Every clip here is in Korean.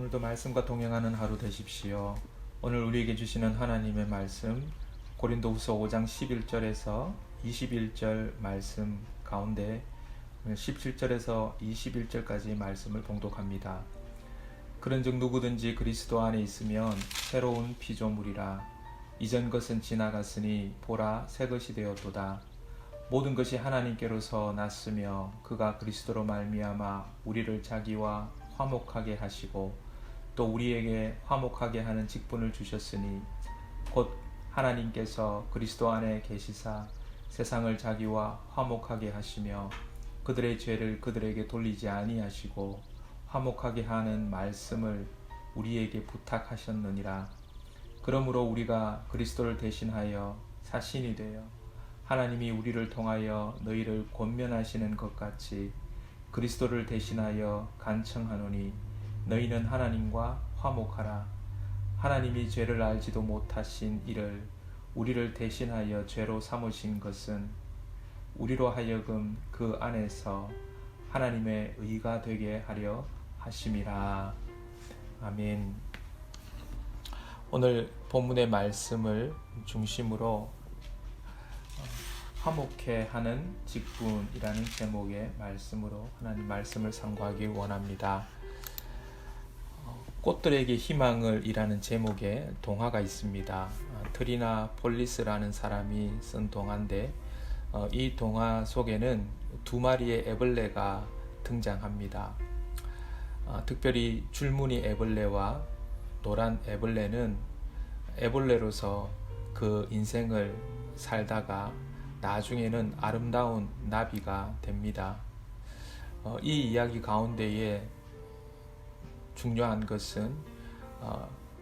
오늘도 말씀과 동행하는 하루 되십시오. 오늘 우리에게 주시는 하나님의 말씀 고린도후서 5장 11절에서 21절 말씀 가운데 17절에서 21절까지 말씀을 봉독합니다. 그런즉 누구든지 그리스도 안에 있으면 새로운 피조물이라. 이전 것은 지나갔으니 보라 새 것이 되었도다. 모든 것이 하나님께로서 났으며 그가 그리스도로 말미암아 우리를 자기와 화목하게 하시고 또 우리에게 화목하게 하는 직분을 주셨으니 곧 하나님께서 그리스도 안에 계시사 세상을 자기와 화목하게 하시며 그들의 죄를 그들에게 돌리지 아니하시고 화목하게 하는 말씀을 우리에게 부탁하셨느니라. 그러므로 우리가 그리스도를 대신하여 사신이 되어 하나님이 우리를 통하여 너희를 권면하시는 것 같이 그리스도를 대신하여 간청하노니 너희는 하나님과 화목하라. 하나님이 죄를 알지도 못하신 이를 우리를 대신하여 죄로 삼으신 것은 우리로 하여금 그 안에서 하나님의 의가 되게 하려 하심이라. 아멘. 오늘 본문의 말씀을 중심으로 화목해 하는 직분이라는 제목의 말씀으로 하나님 말씀을 상고하기 원합니다. 꽃들에게 희망을 이라는 제목의 동화가 있습니다. 트리나 폴리스라는 사람이 쓴 동화인데 이 동화 속에는 두 마리의 애벌레가 등장합니다. 특별히 줄무늬 애벌레와 노란 애벌레는 애벌레로서 그 인생을 살다가 나중에는 아름다운 나비가 됩니다. 이 이야기 가운데에 중요한 것은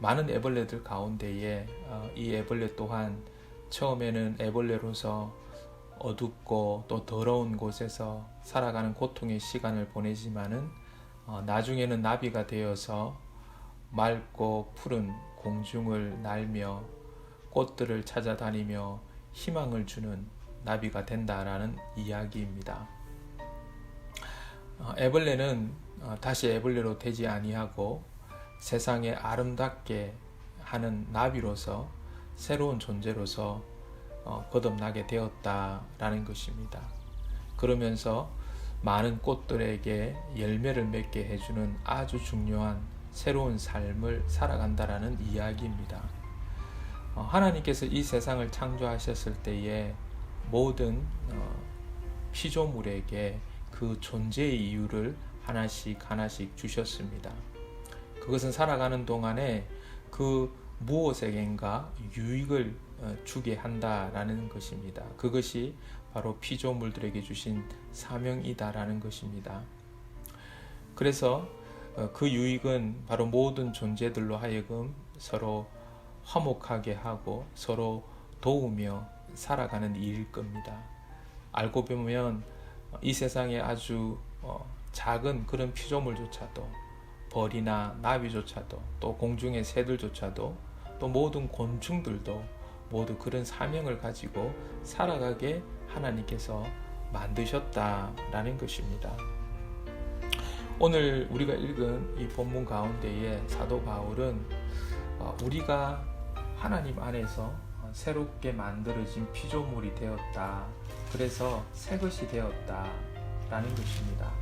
많은 애벌레들 가운데에 이 애벌레 또한 처음에는 애벌레로서 어둡고 또 더러운 곳에서 살아가는 고통의 시간을 보내지만은 나중에는 나비가 되어서 맑고 푸른 공중을 날며 꽃들을 찾아다니며 희망을 주는 나비가 된다라는 이야기입니다. 애벌레는 다시 애벌레로 되지 아니하고 세상에 아름답게 하는 나비로서 새로운 존재로서 거듭나게 되었다라는 것입니다. 그러면서 많은 꽃들에게 열매를 맺게 해주는 아주 중요한 새로운 삶을 살아간다라는 이야기입니다. 하나님께서 이 세상을 창조하셨을 때에 모든 피조물에게 그 존재의 이유를 하나씩 주셨습니다. 그것은 살아가는 동안에 그 무엇에겐가 유익을 주게 한다라는 것입니다. 그것이 바로 피조물들에게 주신 사명이다라는 것입니다. 그래서 그 유익은 바로 모든 존재들로 하여금 서로 화목하게 하고 서로 도우며 살아가는 일일 겁니다. 알고 보면 이 세상에 아주 작은 그런 피조물조차도 벌이나 나비조차도 또 공중의 새들조차도 또 모든 곤충들도 모두 그런 사명을 가지고 살아가게 하나님께서 만드셨다라는 것입니다. 오늘 우리가 읽은 이 본문 가운데에 사도 바울은 우리가 하나님 안에서 새롭게 만들어진 피조물이 되었다. 그래서 새 것이 되었다라는 것입니다.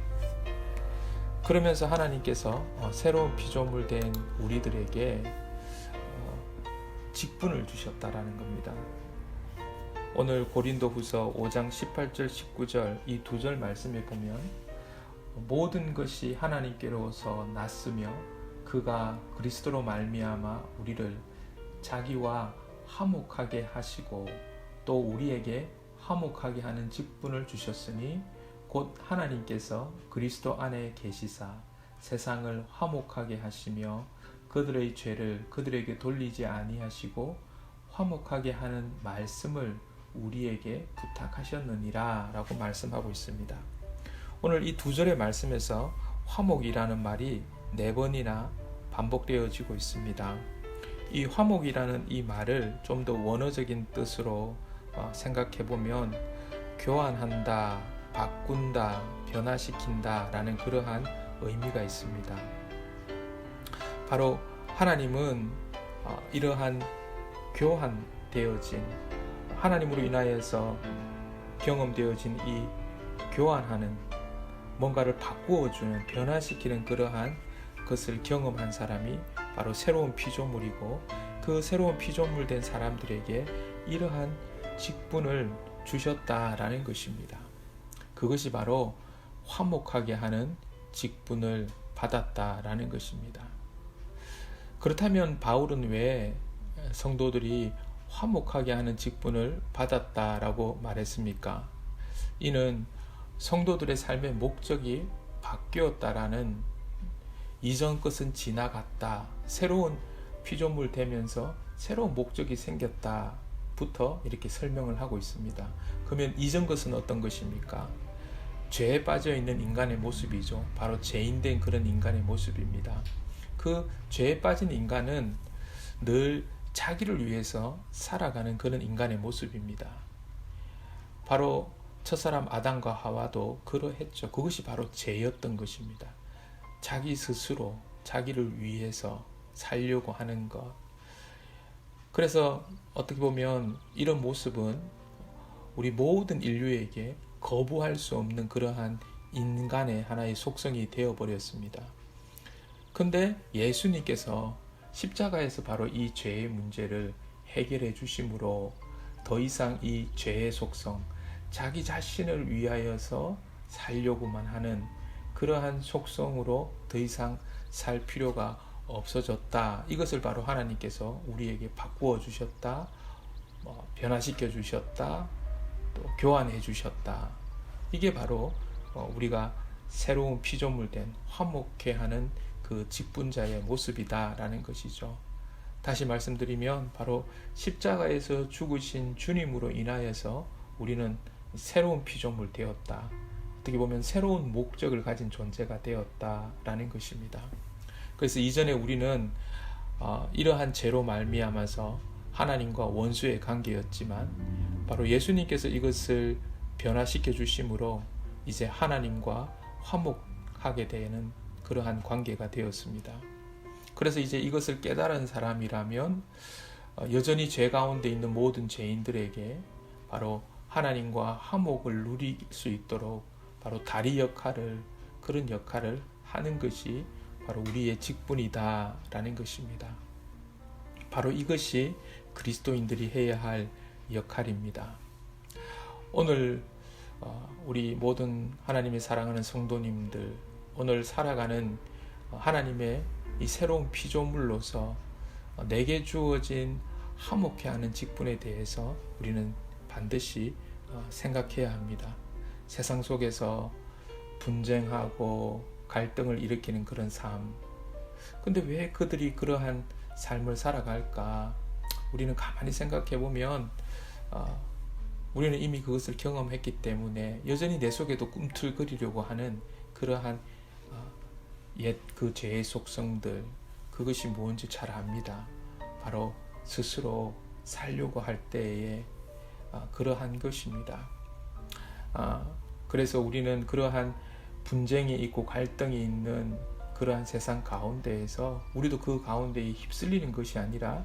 그러면서 하나님께서 새로운 피조물 된 우리들에게 직분을 주셨다라는 겁니다. 오늘 고린도후서 5장 18절 19절 이 두 절 말씀에 보면 모든 것이 하나님께로서 났으며 그가 그리스도로 말미암아 우리를 자기와 화목하게 하시고 또 우리에게 화목하게 하는 직분을 주셨으니 곧 하나님께서 그리스도 안에 계시사 세상을 화목하게 하시며 그들의 죄를 그들에게 돌리지 아니하시고 화목하게 하는 말씀을 우리에게 부탁하셨느니라 라고 말씀하고 있습니다. 오늘 이 두 절의 말씀에서 화목이라는 말이 4번이나 반복되어지고 있습니다. 이 화목이라는 이 말을 좀 더 원어적인 뜻으로 생각해보면 교환한다, 바꾼다, 변화시킨다 라는 그러한 의미가 있습니다. 바로 하나님은 이러한 교환되어진, 하나님으로 인하여서 경험되어진 이 교환하는, 뭔가를 바꾸어주는, 변화시키는 그러한 것을 경험한 사람이 바로 새로운 피조물이고, 그 새로운 피조물 된 사람들에게 이러한 직분을 주셨다라는 것입니다. 그것이 바로 화목하게 하는 직분을 받았다라는 것입니다. 그렇다면 바울은 왜 성도들이 화목하게 하는 직분을 받았다라고 말했습니까? 이는 성도들의 삶의 목적이 바뀌었다라는, 이전 것은 지나갔다, 새로운 피조물 되면서 새로운 목적이 생겼다부터 이렇게 설명을 하고 있습니다. 그러면 이전 것은 어떤 것입니까? 죄에 빠져 있는 인간의 모습이죠. 바로 죄인된 그런 인간의 모습입니다. 그 죄에 빠진 인간은 늘 자기를 위해서 살아가는 그런 인간의 모습입니다. 바로 첫사람 아담과 하와도 그러했죠. 그것이 바로 죄였던 것입니다. 자기 스스로 자기를 위해서 살려고 하는 것. 그래서 어떻게 보면 이런 모습은 우리 모든 인류에게 거부할 수 없는 그러한 인간의 하나의 속성이 되어버렸습니다. 근데 예수님께서 십자가에서 바로 이 죄의 문제를 해결해 주심으로 더 이상 이 죄의 속성, 자기 자신을 위하여서 살려고만 하는 그러한 속성으로 더 이상 살 필요가 없어졌다. 이것을 바로 하나님께서 우리에게 바꾸어 주셨다, 변화시켜 주셨다, 또 교환해 주셨다. 이게 바로 우리가 새로운 피조물 된 화목해 하는 그 직분자의 모습이다라는 것이죠. 다시 말씀드리면 바로 십자가에서 죽으신 주님으로 인하여서 우리는 새로운 피조물 되었다. 어떻게 보면 새로운 목적을 가진 존재가 되었다라는 것입니다. 그래서 이전에 우리는 이러한 죄로 말미암아서 하나님과 원수의 관계였지만 바로 예수님께서 이것을 변화시켜 주심으로 이제 하나님과 화목하게 되는 그러한 관계가 되었습니다. 그래서 이제 이것을 깨달은 사람이라면 여전히 죄 가운데 있는 모든 죄인들에게 바로 하나님과 화목을 누릴 수 있도록 바로 다리 역할을, 그런 역할을 하는 것이 바로 우리의 직분이다라는 것입니다. 바로 이것이 그리스도인들이 해야 할 역할입니다. 오늘 우리 모든 하나님의 사랑하는 성도님들, 오늘 살아가는 하나님의 이 새로운 피조물로서 내게 주어진 화목해 하는 직분에 대해서 우리는 반드시 생각해야 합니다. 세상 속에서 분쟁하고 갈등을 일으키는 그런 삶, 근데 왜 그들이 그러한 삶을 살아갈까? 우리는 가만히 생각해 보면 우리는 이미 그것을 경험했기 때문에 여전히 내 속에도 꿈틀거리려고 하는 그러한 옛 그 죄의 속성들, 그것이 뭔지 잘 압니다. 바로 스스로 살려고 할 때에 그러한 것입니다. 그래서 우리는 그러한 분쟁이 있고 갈등이 있는 그러한 세상 가운데에서 우리도 그 가운데에 휩쓸리는 것이 아니라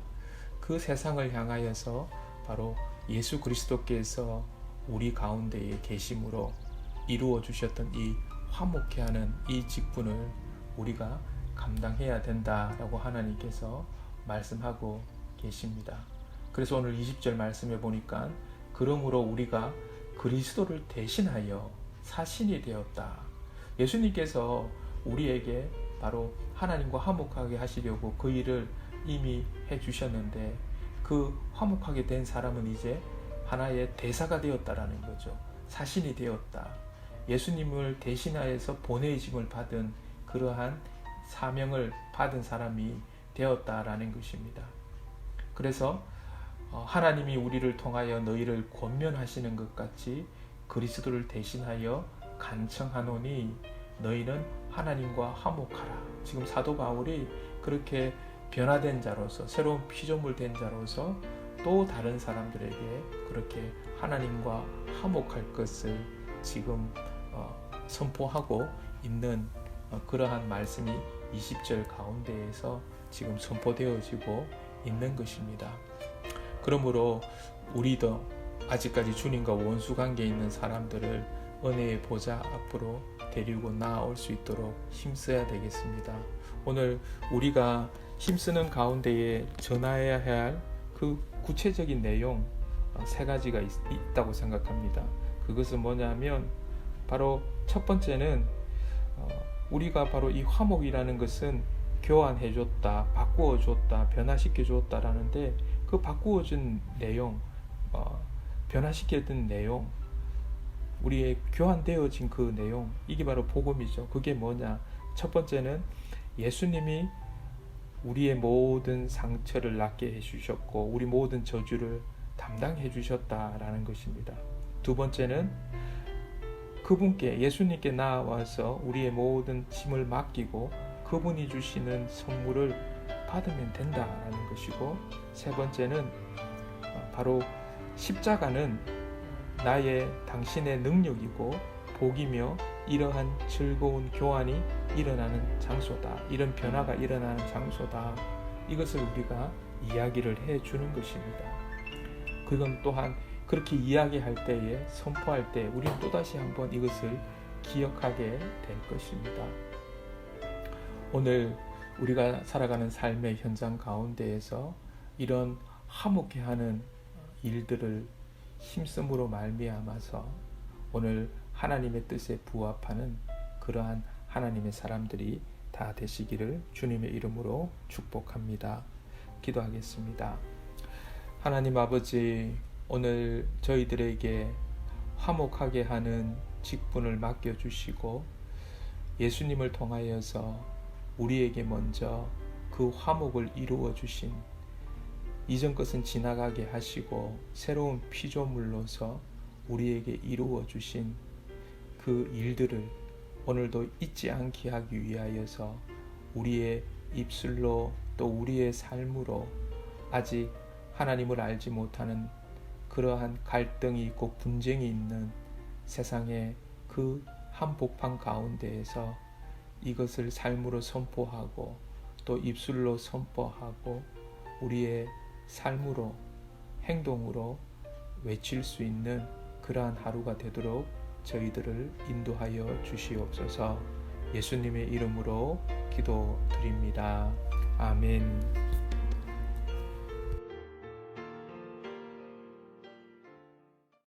그 세상을 향하여서 바로 예수 그리스도께서 우리 가운데에 계심으로 이루어 주셨던 이 화목해 하는 이 직분을 우리가 감당해야 된다라고 하나님께서 말씀하고 계십니다. 그래서 오늘 20절 말씀해 보니까 그러므로 우리가 그리스도를 대신하여 사신이 되었다. 예수님께서 우리에게 바로 하나님과 화목하게 하시려고 그 일을 이미 해주셨는데 그 화목하게 된 사람은 이제 하나의 대사가 되었다라는 거죠. 사신이 되었다. 예수님을 대신하여서 보내심을 받은 그러한 사명을 받은 사람이 되었다라는 것입니다. 그래서 하나님이 우리를 통하여 너희를 권면하시는 것 같이 그리스도를 대신하여 간청하노니 너희는 하나님과 화목하라. 지금 사도 바울이 그렇게 변화된 자로서, 새로운 피조물 된 자로서 또 다른 사람들에게 그렇게 하나님과 화목할 것을 지금 선포하고 있는 그러한 말씀이 20절 가운데에서 지금 선포되어지고 있는 것입니다. 그러므로 우리도 아직까지 주님과 원수 관계에 있는 사람들을 은혜의 보좌 앞으로 데리고 나아올 수 있도록 힘써야 되겠습니다. 오늘 우리가 힘쓰는 가운데에 전해야 할 그 구체적인 내용 3가지가 있다고 생각합니다. 그것은 뭐냐면 바로 첫 번째는 우리가 바로 이 화목이라는 것은 교환해줬다, 바꾸어줬다, 변화시켜줬다라는데 그 바꾸어준 내용, 변화시켜준 내용, 우리의 교환되어진 그 내용, 이게 바로 복음이죠. 그게 뭐냐? 첫 번째는 예수님이 우리의 모든 상처를 낫게 해주셨고 우리 모든 저주를 담당해 주셨다라는 것입니다. 두 번째는 그분께, 예수님께 나와서 우리의 모든 짐을 맡기고 그분이 주시는 선물을 받으면 된다라는 것이고, 세 번째는 바로 십자가는 당신의 능력이고 복이며 이러한 즐거운 교환이 일어나는 장소다, 이런 변화가 일어나는 장소다, 이것을 우리가 이야기를 해주는 것입니다. 그건 또한 그렇게 이야기할 때에, 선포할 때 우리는 또다시 한번 이것을 기억하게 될 것입니다. 오늘 우리가 살아가는 삶의 현장 가운데에서 이런 화목해 하는 일들을 힘씀으로 말미암아서 오늘 하나님의 뜻에 부합하는 그러한 하나님의 사람들이 다 되시기를 주님의 이름으로 축복합니다. 기도하겠습니다. 하나님 아버지, 오늘 저희들에게 화목하게 하는 직분을 맡겨주시고 예수님을 통하여서 우리에게 먼저 그 화목을 이루어 주신, 이전 것은 지나가게 하시고 새로운 피조물로서 우리에게 이루어 주신 그 일들을 오늘도 잊지 않게 하기 위하여서 우리의 입술로 또 우리의 삶으로 아직 하나님을 알지 못하는 그러한 갈등이 있고 분쟁이 있는 세상의 그 한복판 가운데에서 이것을 삶으로 선포하고 또 입술로 선포하고 우리의 삶으로, 행동으로 외칠 수 있는 그러한 하루가 되도록 저희들을 인도하여 주시옵소서. 예수님의 이름으로 기도드립니다. 아멘.